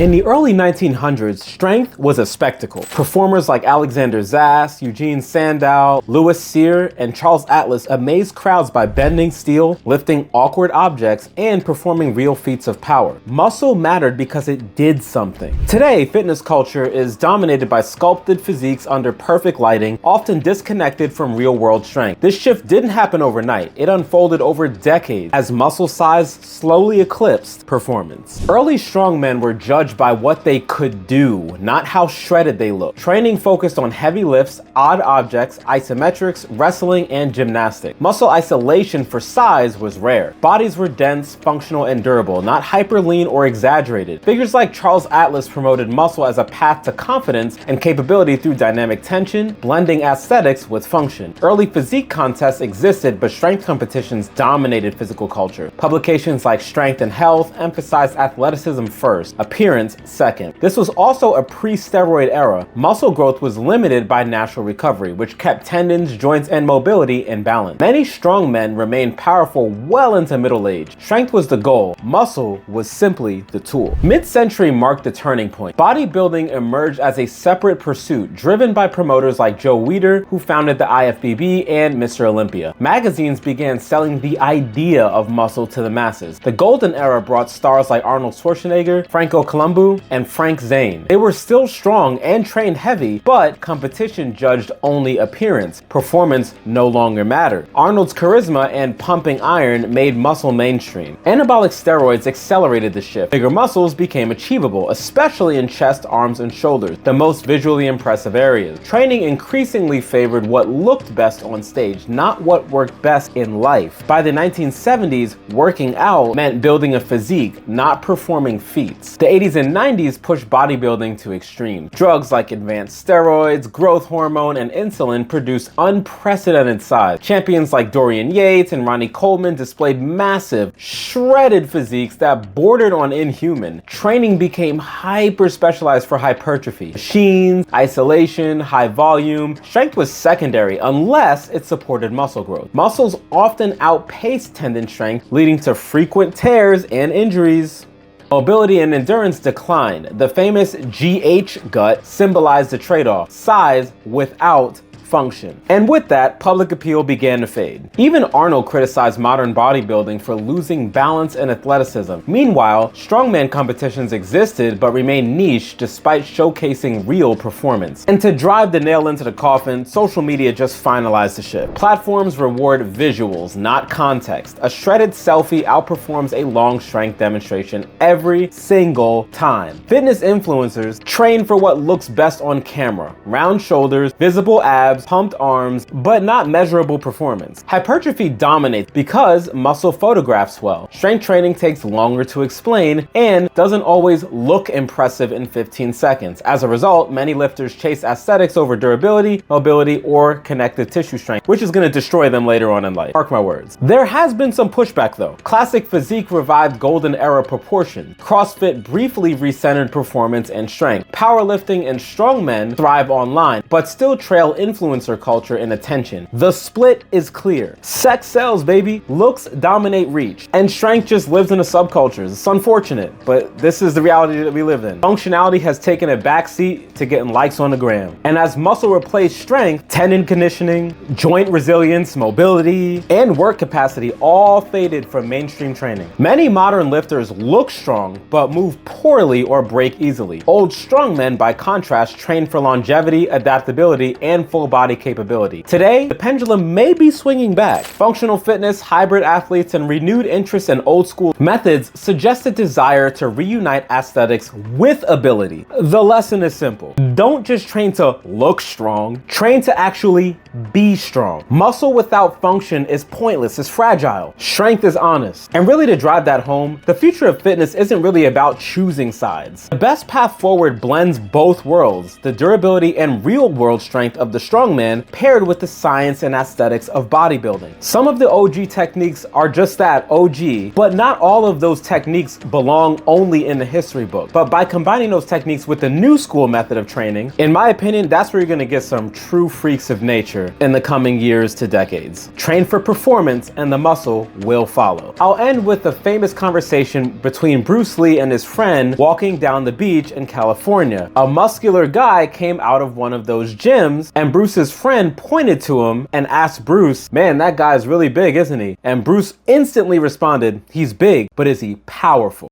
In the early 1900s, strength was a spectacle. Performers like Alexander Zass, Eugene Sandow, Louis Cyr, and Charles Atlas amazed crowds by bending steel, lifting awkward objects, and performing real feats of power. Muscle mattered because it did something. Today, fitness culture is dominated by sculpted physiques under perfect lighting, often disconnected from real-world strength. This shift didn't happen overnight. It unfolded over decades as muscle size slowly eclipsed performance. Early strongmen were judged by what they could do, not how shredded they looked. Training focused on heavy lifts, odd objects, isometrics, wrestling, and gymnastics. Muscle isolation for size was rare. Bodies were dense, functional, and durable, not hyper lean or exaggerated. Figures like Charles Atlas promoted muscle as a path to confidence and capability through dynamic tension, blending aesthetics with function. Early physique contests existed, but strength competitions dominated physical culture. Publications like Strength and Health emphasized athleticism first, appearance second. This was also a pre-steroid era. Muscle growth was limited by natural recovery, which kept tendons, joints, and mobility in balance. Many strong men remained powerful well into middle age. Strength was the goal. Muscle was simply the tool. Mid-century marked the turning point. Bodybuilding emerged as a separate pursuit, driven by promoters like Joe Weider, who founded the IFBB and Mr. Olympia. Magazines began selling the idea of muscle to the masses. The golden era brought stars like Arnold Schwarzenegger, Franco Columbu, and Frank Zane. They were still strong and trained heavy, but competition judged only appearance. Performance no longer mattered. Arnold's charisma and pumping iron made muscle mainstream. Anabolic steroids accelerated the shift. Bigger muscles became achievable, especially in chest, arms, and shoulders, the most visually impressive areas. Training increasingly favored what looked best on stage, not what worked best in life. By the 1970s, working out meant building a physique, not performing feats. The 80s and 90s pushed bodybuilding to extremes. Drugs like advanced steroids, growth hormone, and insulin produced unprecedented size. Champions like Dorian Yates and Ronnie Coleman displayed massive, shredded physiques that bordered on inhuman. Training became hyper-specialized for hypertrophy. Machines, isolation, high volume. Strength was secondary unless it supported muscle growth. Muscles often outpaced tendon strength, leading to frequent tears and injuries. Mobility and endurance declined. The famous GH gut symbolized the trade-off: size without function. And with that, public appeal began to fade. Even Arnold criticized modern bodybuilding for losing balance and athleticism. Meanwhile, strongman competitions existed but remained niche despite showcasing real performance. And to drive the nail into the coffin, social media just finalized the shift. Platforms reward visuals, not context. A shredded selfie outperforms a long strength demonstration every single time. Fitness influencers train for what looks best on camera: round shoulders, visible abs, pumped arms, but not measurable performance. Hypertrophy dominates because muscle photographs well. Strength training takes longer to explain and doesn't always look impressive in 15 seconds. As a result, many lifters chase aesthetics over durability, mobility, or connective tissue strength, which is going to destroy them later on in life. Mark my words. There has been some pushback though. Classic physique revived golden era proportion. CrossFit briefly recentered performance and strength. Powerlifting and strongmen thrive online, but still trail influencer culture and attention. The split is clear. Sex sells, baby. Looks dominate reach. And strength just lives in the subcultures. It's unfortunate, but this is the reality that we live in. Functionality has taken a backseat to getting likes on the gram. And as muscle replaced strength, tendon conditioning, joint resilience, mobility, and work capacity all faded from mainstream training. Many modern lifters look strong, but move poorly or break easily. Old strongmen, by contrast, train for longevity, adaptability, and full body capability. Today, the pendulum may be swinging back. Functional fitness, hybrid athletes, and renewed interest in old school methods suggest a desire to reunite aesthetics with ability. The lesson is simple. Don't just train to look strong, train to actually be strong. Muscle without function is pointless, it's fragile. Strength is honest. And really, to drive that home, the future of fitness isn't really about choosing sides. The best path forward blends both worlds, the durability and real world strength of the strongman paired with the science and aesthetics of bodybuilding. Some of the OG techniques are just that, OG, but not all of those techniques belong only in the history book. But by combining those techniques with the new school method of training, training. In my opinion, that's where you're gonna get some true freaks of nature in the coming years to decades. Train for performance and the muscle will follow. I'll end with a famous conversation between Bruce Lee and his friend walking down the beach in California. A muscular guy came out of one of those gyms, and Bruce's friend pointed to him and asked Bruce, "Man, that guy's really big, isn't he?" And Bruce instantly responded, "He's big, but is he powerful?"